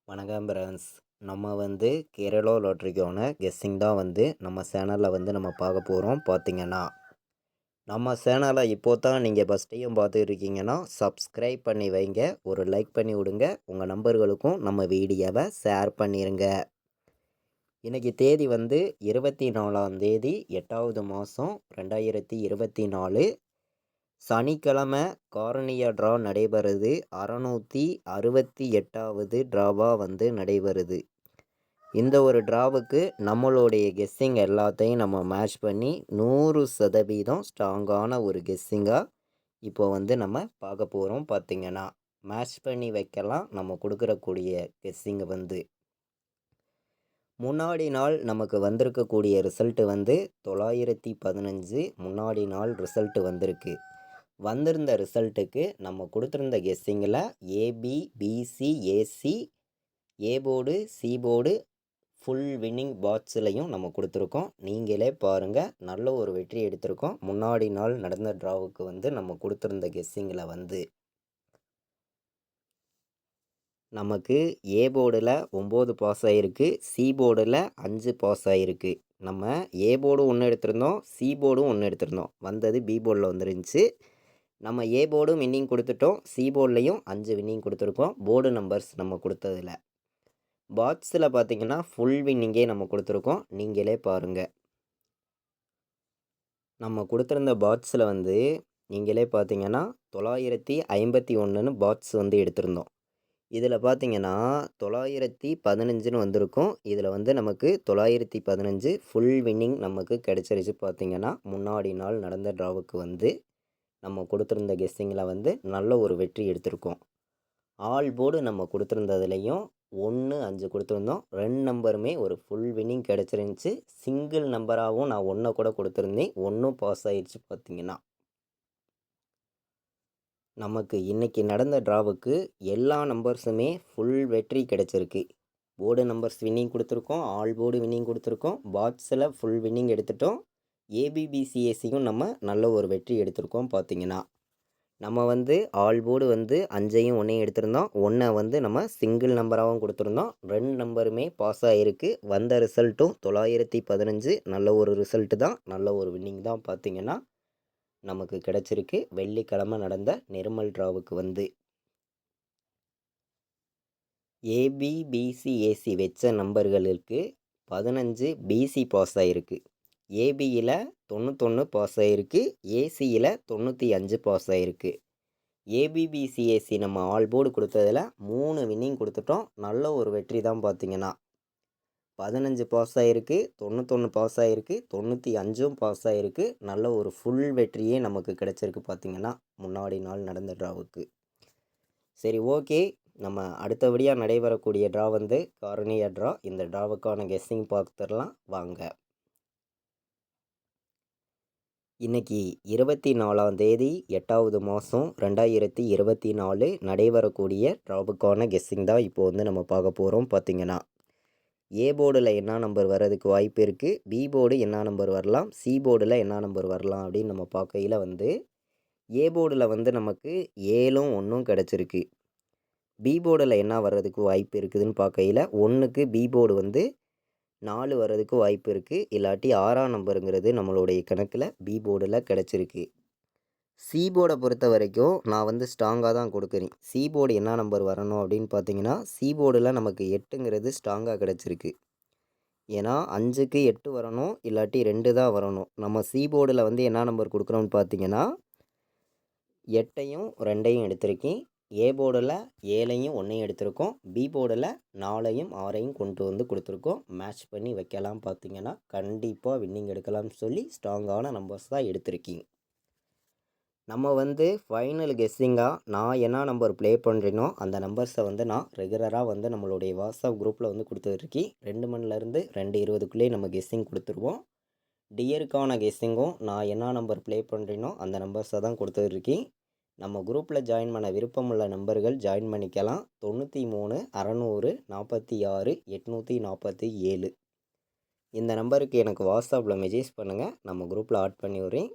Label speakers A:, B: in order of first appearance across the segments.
A: வணக்கம் ஃப்ரெண்ட்ஸ். நம்ம கேரளா லாட்ரிக்கான கெஸ்ஸிங் தான் நம்ம சேனலில் நம்ம பார்க்க போகிறோம். பார்த்தீங்கன்னா நம்ம சேனலை இப்போ தான் நீங்கள் ஃபஸ்ட் டைம் பார்த்துருக்கீங்கன்னா சப்ஸ்கிரைப் பண்ணி வைங்க, ஒரு லைக் பண்ணி விடுங்க, உங்கள் நம்பர்களுக்கும் நம்ம வீடியோவை ஷேர் பண்ணிடுங்க. இன்றைக்கி தேதி 24ஆம் தேதி 8வது மாதம் 2024 சனிக்கிழமை. கார்னியா ட்ரா நடைபெறுது. 668வது ட்ராவாக நடைபெறுது. இந்த ஒரு ட்ராவுக்கு நம்மளுடைய கெஸ்ஸிங் எல்லாத்தையும் நம்ம மேட்ச் பண்ணி 100% ஸ்ட்ராங்கான ஒரு கெஸ்ஸிங்காக இப்போ நம்ம பார்க்க போகிறோம். பார்த்திங்கன்னா மேட்ச் பண்ணி வைக்கலாம். நம்ம கொடுக்குறக்கூடிய கெஸ்ஸிங்கை முன்னாடி நாள் நமக்கு வந்திருக்கக்கூடிய ரிசல்ட்டு 915. முன்னாடி நாள் ரிசல்ட்டு வந்திருக்கு. வந்திருந்த ரிசல்ட்டுக்கு நம்ம கொடுத்துருந்த கெஸ்ஸிங்கில் AB, BC, AC, A board, C board, full winning பாட்ஸ்லையும் நம்ம கொடுத்துருக்கோம். நீங்களே பாருங்கள், நல்ல ஒரு வெற்றி எடுத்திருக்கோம். முன்னாடி நாள் நடந்த ட்ராவுக்கு நம்ம கொடுத்துருந்த கெஸ்ஸிங்கில் நமக்கு ஏ போர்டில் 9 பாஸ் ஆகிருக்கு, சி போர்டில் 5 பாஸ் ஆகிருக்கு. நம்ம ஏ போர்டும் ஒன்று எடுத்திருந்தோம், சி போர்டும் ஒன்று எடுத்திருந்தோம். வந்தது பி போர்டில் வந்துருந்துச்சு. நம்ம ஏ போர்டும் வின்னிங் கொடுத்துட்டோம், சி போர்ட்லேயும் 5 வின்னிங் கொடுத்துருக்கோம். போர்டு நம்பர்ஸ் நம்ம கொடுத்ததில் பாட்ஸில் பார்த்திங்கன்னா ஃபுல் வின்னிங்கே நம்ம கொடுத்துருக்கோம். நீங்களே பாருங்கள், நம்ம கொடுத்துருந்த பாட்ஸில் நீங்களே பார்த்தீங்கன்னா 951ன்னு பாட்ஸ் எடுத்திருந்தோம். இதில் பார்த்தீங்கன்னா 915ன்னு வந்திருக்கும். இதில் நமக்கு 915 ஃபுல் வின்னிங் நமக்கு கிடச்சிருச்சு. பார்த்திங்கன்னா முன்னாடி நாள் நடந்த ட்ராவுக்கு நம்ம கொடுத்துருந்த கெஸ்ஸிங்கில் நல்ல ஒரு வெற்றி எடுத்திருக்கோம். ஆல் போர்டு நம்ம கொடுத்துருந்ததுலேயும் 1, 5 கொடுத்துருந்தோம். 2 நம்பருமே ஒரு ஃபுல் வின்னிங் கிடச்சிருந்துச்சி. சிங்கிள் நம்பராகவும் நான் 1 கூட கொடுத்துருந்தேன், 1 பாஸ் ஆகிடுச்சு. பார்த்திங்கன்னா நமக்கு இன்றைக்கி நடந்த ட்ராவுக்கு எல்லா நம்பர்ஸுமே ஃபுல் வெற்றி கிடச்சிருக்கு. போர்டு நம்பர்ஸ் வின்னிங் கொடுத்துருக்கோம், ஆல் போர்டு வின்னிங் கொடுத்துருக்கோம், பாட்ஸில் ஃபுல் வின்னிங் எடுத்துட்டோம். ஏபிபிசிஏசியும் நம்ம நல்ல ஒரு வெற்றி எடுத்திருக்கோம். பார்த்திங்கன்னா நம்ம ஆல் போர்டு 5ஐயும் 1ஐயும் எடுத்திருந்தோம். 1 நம்ம சிங்கிள் நம்பராகவும் கொடுத்துருந்தோம். 2 நம்பருமே பாஸ் ஆகிருக்கு. வந்த ரிசல்ட்டும் 915 நல்ல ஒரு ரிசல்ட்டு தான், நல்ல ஒரு வின்னிங் தான். பார்த்திங்கன்னா நமக்கு கிடச்சிருக்கு. வெள்ளிக்கிழமை நடந்த நிர்மல் ட்ராவுக்கு ஏபிபிசிஏசி வச்ச நம்பர்களுக்கு 15 பிசி பாஸ் ஆகிருக்கு. ஏபியில் 91 பாஸ் ஆகிருக்கு, ஏசியில் 95 பாஸ் ஆகிருக்கு. ஏபிபிசிஏசி நம்ம ஆல் போர்டு கொடுத்ததில் 3 வின்னிங் கொடுத்துட்டோம். நல்ல ஒரு வெற்றி தான். பார்த்திங்கன்னா 15 பாஸ் ஆகிருக்கு, 91 பாஸ் ஆகிருக்கு, 95ம் பாஸ் ஆகிருக்கு. நல்ல ஒரு ஃபுல் வெற்றியே நமக்கு கிடச்சிருக்கு. பார்த்திங்கன்னா முன்னாடி நாள் நடந்த ட்ராவுக்கு. சரி, ஓகே. நம்ம அடுத்தபடியாக நடைபெறக்கூடிய ட்ரா கார்னியா ட்ரா. இந்த ட்ராவுக்கான கெஸ்ஸிங் பார்த்துடலாம் வாங்க. இன்றைக்கி 24ஆம் தேதி 8வது மாதம் 2024 நடைபெறக்கூடிய ட்ராவுக்கான கெஸ்ஸிங் தான் இப்போ நம்ம பார்க்க போகிறோம். பார்த்திங்கன்னா ஏ போர்டில் என்ன நம்பர் வர்றதுக்கு வாய்ப்பு இருக்குது, பி போர்டு என்ன நம்பர் வரலாம், சி போர்டில் என்ன நம்பர் வரலாம் அப்படின்னு நம்ம பார்க்கையில் ஏ போர்டில் நமக்கு 7ம் 1ம் கிடச்சிருக்கு. பி போர்டில் என்ன வர்றதுக்கு வாய்ப்பு இருக்குதுன்னு பார்க்கையில் 1க்கு பி போர்டு 4 வர்றதுக்கு வாய்ப்பு இருக்குது. இல்லாட்டி 6ஆம் நம்பருங்கிறது நம்மளுடைய கணக்கில் பி போர்டில் கிடச்சிருக்கு. சி போர்டை பொறுத்த வரைக்கும் நான் ஸ்ட்ராங்காக தான் கொடுக்குறேன். சி போர்டு என்ன நம்பர் வரணும் அப்படின்னு பார்த்தீங்கன்னா, சி போர்டில் நமக்கு 8ங்கிறது ஸ்ட்ராங்காக கிடச்சிருக்கு. ஏன்னா 5க்கு 8 வரணும், இல்லாட்டி 2 தான் வரணும். நம்ம சி போர்டில் என்ன நம்பர் கொடுக்குறோம்னு பார்த்தீங்கன்னா 8ஐயும் 2ஐயும் எடுத்திருக்கேன். ஏ போர்டில் 7ஐயும் 1ஐயும் எடுத்திருக்கோம். பி போர்டில் 4ஐயும் 6ஐயும் கொண்டு கொடுத்துருக்கோம். மேட்ச் பண்ணி வைக்கலாம். பார்த்திங்கன்னா கண்டிப்பாக வின்னிங் எடுக்கலாம்னு சொல்லி ஸ்ட்ராங்கான நம்பர்ஸ் தான் எடுத்திருக்கீங்க. நம்ம ஃபைனல் கெஸ்ஸிங்காக நான் என்ன நம்பர் ப்ளே பண்ணுறேனோ அந்த நம்பர்ஸை நான் ரெகுலராக நம்மளுடைய வாட்ஸ்அப் குரூப்பில் கொடுத்துட்ருக்கேன். 2 மணிலேருந்து 2:20க்குள்ளே நம்ம கெஸ்ஸிங் கொடுத்துருவோம். டியருக்கான கெஸ்ஸிங்கும் நான் என்ன நம்பர் ப்ளே பண்ணுறேனோ அந்த நம்பர்ஸை தான் கொடுத்துட்ருக்கேன். நம்ம குரூப்பில் ஜாயின் பண்ண விருப்பமுள்ள நம்பர்கள் ஜாயின் பண்ணிக்கலாம். 93 600 46 847 இந்த நம்பருக்கு எனக்கு வாட்ஸ்அப்பில் மெசேஜ் பண்ணுங்கள். நம்ம குரூப்பில் ஆட் பண்ணி விட்றேன்.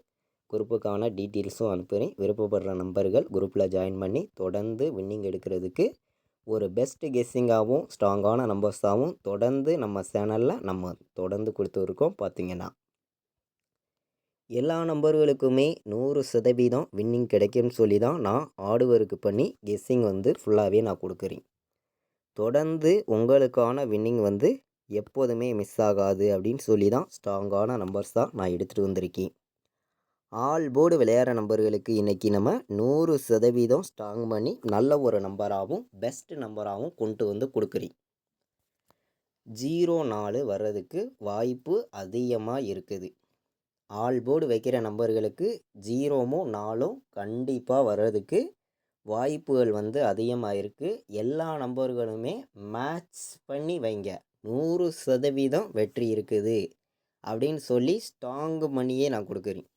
A: குரூப்புக்கான டீட்டெயில்ஸும் அனுப்புகிறேன். விருப்பப்படுற நம்பர்கள் குரூப்பில் ஜாயின் பண்ணி தொடர்ந்து வின்னிங் எடுக்கிறதுக்கு ஒரு பெஸ்ட் கெஸ்ஸிங்காகவும் ஸ்ட்ராங்கான நம்பர்ஸாகவும் தொடர்ந்து நம்ம சேனலில் நம்ம தொடர்ந்து கொடுத்துருக்கோம். பார்த்திங்கன்னா எல்லா நம்பர்களுக்குமே 100% வின்னிங் கிடைக்கும்னு சொல்லி தான் நான் ஹார்ட் ஒர்க் பண்ணி கெஸ்ஸிங் வந்து ஃபுல்லாகவே நான் கொடுக்குறேன். தொடர்ந்து உங்களுக்கான வின்னிங் வந்து எப்போதுமே மிஸ் ஆகாது அப்படின்னு சொல்லி தான் ஸ்ட்ராங்கான நம்பர்ஸ் தான் நான் எடுத்துகிட்டு வந்திருக்கேன். ஆல் போர்டு விளையாடுற நம்பர்களுக்கு இன்றைக்கி நம்ம 100% ஸ்ட்ராங் பண்ணி நல்ல ஒரு நம்பராகவும் பெஸ்ட் நம்பராகவும் கொண்டு வந்து கொடுக்குறேன். 04 வர்றதுக்கு வாய்ப்பு அதிகமாக இருக்குது. ஆல் போர்டு வைக்கிற நம்பர்களுக்கு 0வும் 4ம் கண்டிப்பாக வர்றதுக்கு வாய்ப்புகள் வந்து அதிகமாக இருக்குது. எல்லா நம்பர்களுமே மேட்ச் பண்ணி வைங்க, 100% வெற்றி இருக்குது அப்படின்னு சொல்லி ஸ்ட்ராங் பண்ணியே நான் கொடுக்குறேன்.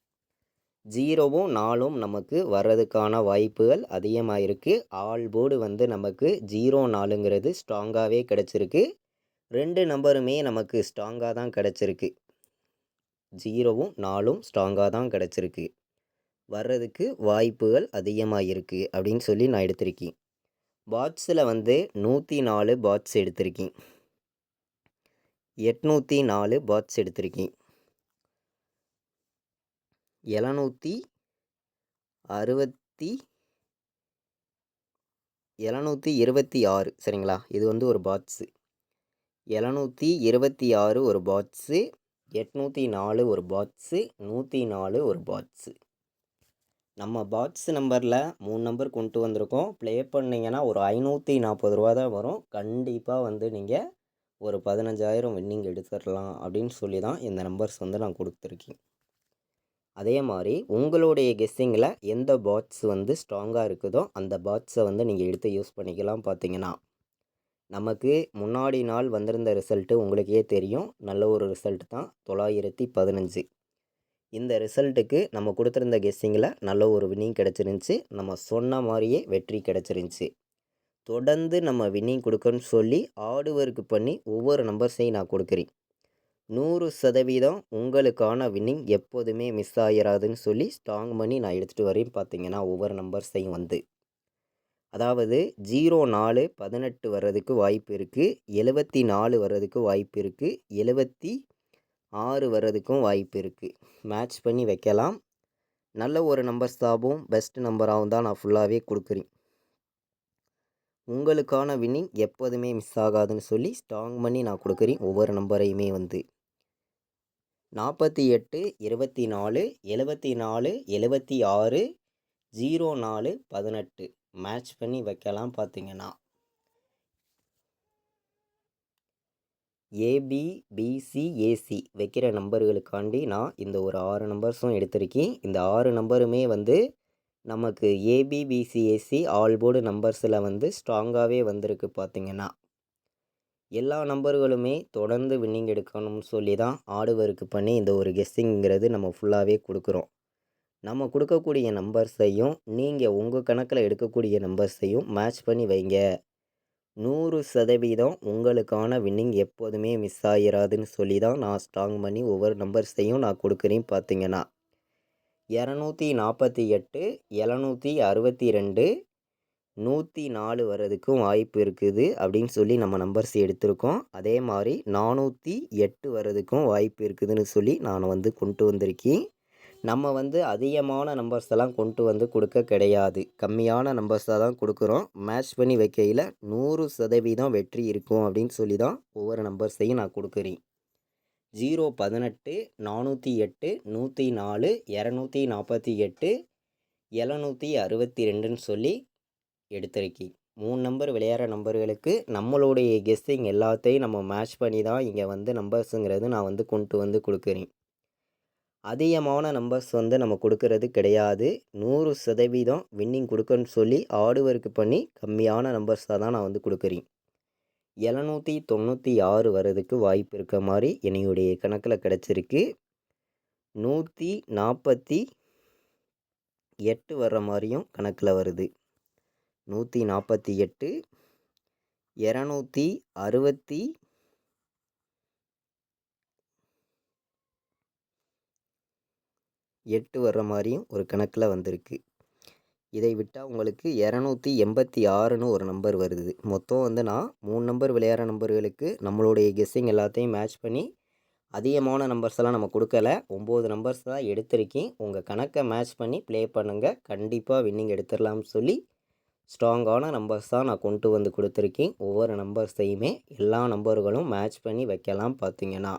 A: 0வும் 4ம் நமக்கு வர்றதுக்கான வாய்ப்புகள் அதிகமாக இருக்குது. ஆல் போர்டு வந்து நமக்கு 04ங்கிறது ஸ்ட்ராங்காகவே கிடச்சிருக்கு. 2 நம்பருமே நமக்கு ஸ்ட்ராங்காக தான் கிடச்சிருக்கு. 0வும் 4ம் ஸ்ட்ராங்காக தான் கிடச்சிருக்கு. வர்றதுக்கு வாய்ப்புகள் அதிகமாக இருக்குது அப்படின்னு சொல்லி நான் எடுத்திருக்கேன். பாட்ஸில் வந்து 104 பாட்ஸ் எடுத்திருக்கேன். 804 பாட்ஸ் எடுத்திருக்கேன். 726 சரிங்களா, இது வந்து ஒரு பாட்ஸு. 726 ஒரு பாட்ஸு, 804 ஒரு பாட்ஸு, 104 ஒரு பாட்ஸு. நம்ம பாட்ஸ் நம்பரில் 3 நம்பர் கொண்டு வந்திருக்கோம். ப்ளே பண்ணிங்கன்னா ஒரு 540 ரூபா தான் வரும். கண்டிப்பாக வந்து நீங்கள் ஒரு 15,000 வின்னிங் எடுத்துடலாம் அப்படின்னு சொல்லி தான் இந்த நம்பர்ஸ் வந்து நான் கொடுத்துருக்கேன். அதே மாதிரி உங்களுடைய கெஸ்ஸிங்கில் எந்த பாட்ஸ் வந்து ஸ்ட்ராங்காக இருக்குதோ அந்த பாட்ஸை வந்து நீங்கள் எடுத்து யூஸ் பண்ணிக்கலாம். பார்த்தீங்கன்னா நமக்கு முன்னாடி நாள் வந்திருந்த ரிசல்ட்டு உங்களுக்கே தெரியும், நல்ல ஒரு ரிசல்ட் தான், 915. இந்த ரிசல்ட்டுக்கு நம்ம கொடுத்துருந்த கெஸ்ஸிங்கில் நல்ல ஒரு வின்னிங் கிடச்சிருந்துச்சி. நம்ம சொன்ன மாதிரியே வெற்றி கிடச்சிருந்துச்சி. தொடர்ந்து நம்ம வின்னிங் கொடுக்கணும்னு சொல்லி ஹார்ட் ஒர்க் பண்ணி ஒவ்வொரு நம்பர்ஸையும் நான் கொடுக்குறேன். 100% உங்களுக்கான வின்னிங் எப்போதுமே மிஸ் ஆகிடாதுன்னு சொல்லி ஸ்ட்ராங் பண்ணி நான் எடுத்துகிட்டு வரேன். பார்த்தீங்கன்னா ஒவ்வொரு நம்பர்ஸையும் வந்து அதாவது 04 18 வர்றதுக்கு வாய்ப்பு இருக்குது, 74 வர்றதுக்கு வாய்ப்பு இருக்குது, 76 வர்றதுக்கும் வாய்ப்பு இருக்குது. மேட்ச் பண்ணி வைக்கலாம். நல்ல ஒரு நம்பர்ஸாகவும் பெஸ்ட் நம்பராகவும் தான் நான் ஃபுல்லாகவே கொடுக்குறேன். உங்களுக்கான வின்னிங் எப்போதுமே மிஸ் ஆகாதுன்னு சொல்லி ஸ்ட்ராங் பண்ணி நான் கொடுக்குறேன். ஒவ்வொரு நம்பரையுமே வந்து 48 24 74 76 04 18 மேட்ச் பண்ணி வைக்கலாம். பார்த்தீங்கன்னா ஏபிபிசிஏசி வைக்கிற நம்பர்களுக்காண்டி நான் இந்த ஒரு 6 நம்பர்ஸும் எடுத்திருக்கேன். இந்த 6 நம்பருமே வந்து நமக்கு ஏபிபிசிஏசி ஆல் போர்டு நம்பர்ஸில் வந்து ஸ்ட்ராங்காகவே வந்திருக்கு. பார்த்தீங்கன்னா எல்லா நம்பர்களுமே தொடர்ந்து வின்னிங் எடுக்கணும்னு சொல்லி தான் ஹார்ட் ஒர்க் பண்ணி இந்த ஒரு கெஸ்ஸிங்கிறது நம்ம ஃபுல்லாகவே கொடுக்குறோம். நம்ம கொடுக்கக்கூடிய நம்பர்ஸையும் நீங்கள் உங்கள் கணக்கில் எடுக்கக்கூடிய நம்பர்ஸையும் மேட்ச் பண்ணி வைங்க. 100% உங்களுக்கான வின்னிங் எப்போதுமே மிஸ் ஆகிடாதுன்னு சொல்லி தான் நான் ஸ்ட்ராங் பண்ணி ஒவ்வொரு நம்பர்ஸையும் நான் கொடுக்குறேன். பார்த்தீங்கன்னா 248 762 104 வர்றதுக்கும் வாய்ப்பு இருக்குது அப்படின்னு சொல்லி நம்ம நம்பர்ஸ் எடுத்திருக்கோம். அதே மாதிரி 408 வர்றதுக்கும் வாய்ப்பு இருக்குதுன்னு சொல்லி நான் வந்து கொண்டு வந்திருக்கேன். நம்ம வந்து அதிகமான நம்பர்ஸ் எல்லாம் கொண்டு வந்து கொடுக்க கிடையாது, கம்மியான நம்பர்ஸாக தான் கொடுக்குறோம். மேட்ச் பண்ணி வைக்கையில் 100% வெற்றி இருக்கும் அப்படின்னு சொல்லி தான் ஒவ்வொரு நம்பர்ஸையும் நான் கொடுக்குறேன். 018 408 104 248 762ன்னு சொல்லி எடுத்திருக்கேன். 3 நம்பர் விளையாடுற நம்பர்களுக்கு நம்மளுடைய கெஸ்ஸிங் எல்லாத்தையும் நம்ம மேட்ச் பண்ணி தான் இங்கே வந்து நம்பர்ஸுங்கிறது நான் வந்து கொண்டு வந்து கொடுக்குறேன். அதிகமான நம்பர்ஸ் வந்து நம்ம கொடுக்கறது கிடையாது. 100% வின்னிங் கொடுக்கணும்னு சொல்லி ஹார்ட் ஒர்க் பண்ணி கம்மியான நம்பர்ஸாக தான் நான் வந்து கொடுக்குறேன். 796 வர்றதுக்கு வாய்ப்பு இருக்க மாதிரி என்னுடைய கணக்கில் கிடச்சிருக்கு. 148 வர்ற மாதிரியும் கணக்கில் வருது. 148 268 வர்ற மாதிரியும் ஒரு கணக்கில் வந்திருக்கு. இதை விட்டால் உங்களுக்கு 286ன்னு ஒரு நம்பர் வருது. மொத்தம் வந்து நான் 3 நம்பர் விளையாடுற நம்பர்களுக்கு நம்மளுடைய கெஸ்ஸிங் எல்லாத்தையும் மேட்ச் பண்ணி அதிகமான நம்பர்ஸ் எல்லாம் நம்ம கொடுக்கல. 9 நம்பர்ஸ் தான் எடுத்திருக்கேன். உங்கள் கணக்கை மேட்ச் பண்ணி ப்ளே பண்ணுங்கள். கண்டிப்பாக வின்னிங் எடுத்துடலாம்னு சொல்லி ஸ்ட்ராங்கான நம்பர்ஸ் தான் நான் கொண்டு வந்து கொடுத்துருக்கேன். ஒவ்வொரு நம்பர்ஸையுமே எல்லா நம்பர்களும் மேட்ச் பண்ணி வைக்கலாம். பார்த்தீங்கன்னா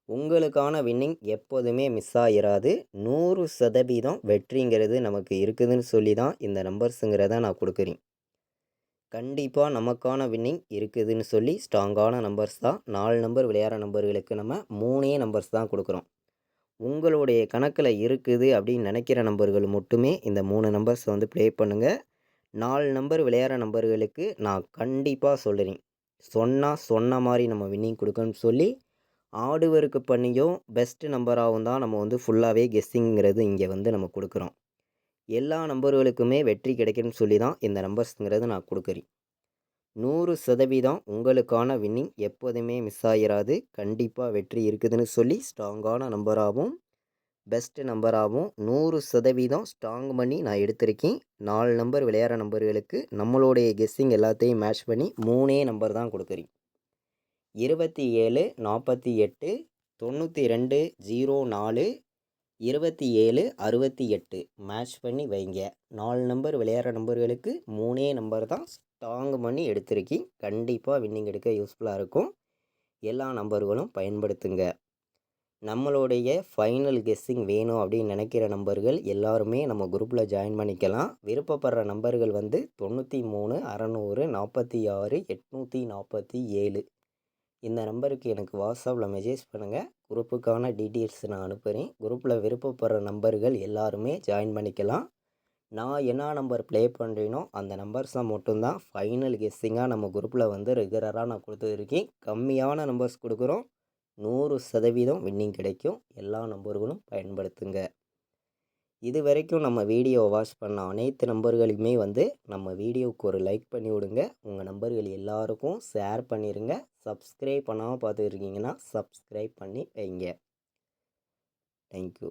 A: உங்களுக்கான வின்னிங் எப்போதுமே மிஸ் ஆகிராது. 100% வெற்றிங்கிறது நமக்கு இருக்குதுன்னு சொல்லி தான் இந்த நம்பர்ஸுங்கிறத நான் கொடுக்குறேன். கண்டிப்பாக நமக்கான வின்னிங் இருக்குதுன்னு சொல்லி ஸ்ட்ராங்கான நம்பர்ஸ் தான். 4 நம்பர் விளையாடுற நம்பர்களுக்கு நம்ம 3 நம்பர்ஸ் தான் கொடுக்குறோம். உங்களுடைய கணக்கில் இருக்குது அப்படின்னு நினைக்கிற நம்பர்கள் மட்டுமே இந்த 3 நம்பர்ஸ் வந்து ப்ளே பண்ணுங்கள். 4 நம்பர் விளையாடுற நம்பர்களுக்கு நான் கண்டிப்பாக சொல்லுறேன். சொன்ன மாதிரி நம்ம வின்னிங் கொடுக்கணும்னு சொல்லி ஆடுவருக்கு பண்ணியும் பெஸ்ட்டு நம்பராகவும் தான் நம்ம வந்து ஃபுல்லாகவே கெஸ்ஸிங்கிறது இங்கே வந்து நம்ம கொடுக்குறோம். எல்லா நம்பர்களுக்குமே வெற்றி கிடைக்குன்னு சொல்லி தான் இந்த நம்பர்ஸுங்கிறது நான் கொடுக்குறேன். 100% உங்களுக்கான வின்னிங் எப்போதுமே மிஸ் ஆகிராது. கண்டிப்பாக வெற்றி இருக்குதுன்னு சொல்லி ஸ்ட்ராங்கான நம்பராகவும் பெஸ்ட்டு நம்பராகவும் 100% ஸ்ட்ராங் பண்ணி நான் எடுத்திருக்கேன். 4 நம்பர் விளையாடுற நம்பர்களுக்கு நம்மளுடைய கெஸ்ஸிங் எல்லாத்தையும் மேட்ச் பண்ணி 3 நம்பர் தான் கொடுக்குறேன். 27 48 92 04 27 68 மேட்ச் பண்ணி வைங்க. 4 நம்பர் விளையாடுற நம்பர்களுக்கு 3 நம்பர் தான் ஸ்ட்ராங் பண்ணி எடுத்திருக்கேன். கண்டிப்பாக வின்னிங் எடுக்க யூஸ்ஃபுல்லாக இருக்கும். எல்லா நம்பர்களும் பயன்படுத்துங்க. நம்மளுடைய ஃபைனல் கெஸ்ஸிங் வேணும் அப்படின்னு நினைக்கிற நம்பர்கள் எல்லாருமே நம்ம குரூப்பில் ஜாயின் பண்ணிக்கலாம். விருப்பப்படுற நம்பர்கள் வந்து 93 600 46 847 இந்த நம்பருக்கு எனக்கு வாட்ஸ்அப்பில் மெசேஜ் பண்ணுங்கள். குரூப்புக்கான டீட்டெயில்ஸ் நான் அனுப்புகிறேன். குரூப்பில் விருப்பப்படுற நம்பர்கள் எல்லாருமே ஜாயின் பண்ணிக்கலாம். நான் என்ன நம்பர் ப்ளே பண்ணுறேனோ அந்த நம்பர்ஸை மட்டும்தான் ஃபைனல் கெஸ்ஸிங்காக நம்ம குரூப்பில் வந்து ரெகுலராக நான் கொடுத்துருக்கேன். கம்மியான நம்பர்ஸ் கொடுக்குறோம். 100% வின்னிங் கிடைக்கும். எல்லா நம்பர்களும் பயன்படுத்துங்க. இது வரைக்கும் நம்ம வீடியோவை வாட்ச் பண்ண அனைத்து நம்பர்களுமே வந்து நம்ம வீடியோவுக்கு ஒரு லைக் பண்ணி விடுங்க. உங்கள் நம்பர்கள் எல்லாருக்கும் ஷேர் பண்ணிடுங்க. சப்ஸ்கிரைப் பண்ணாமல் பார்த்துருக்கீங்கன்னா சப்ஸ்கிரைப் பண்ணி வைங்க. தேங்க்யூ.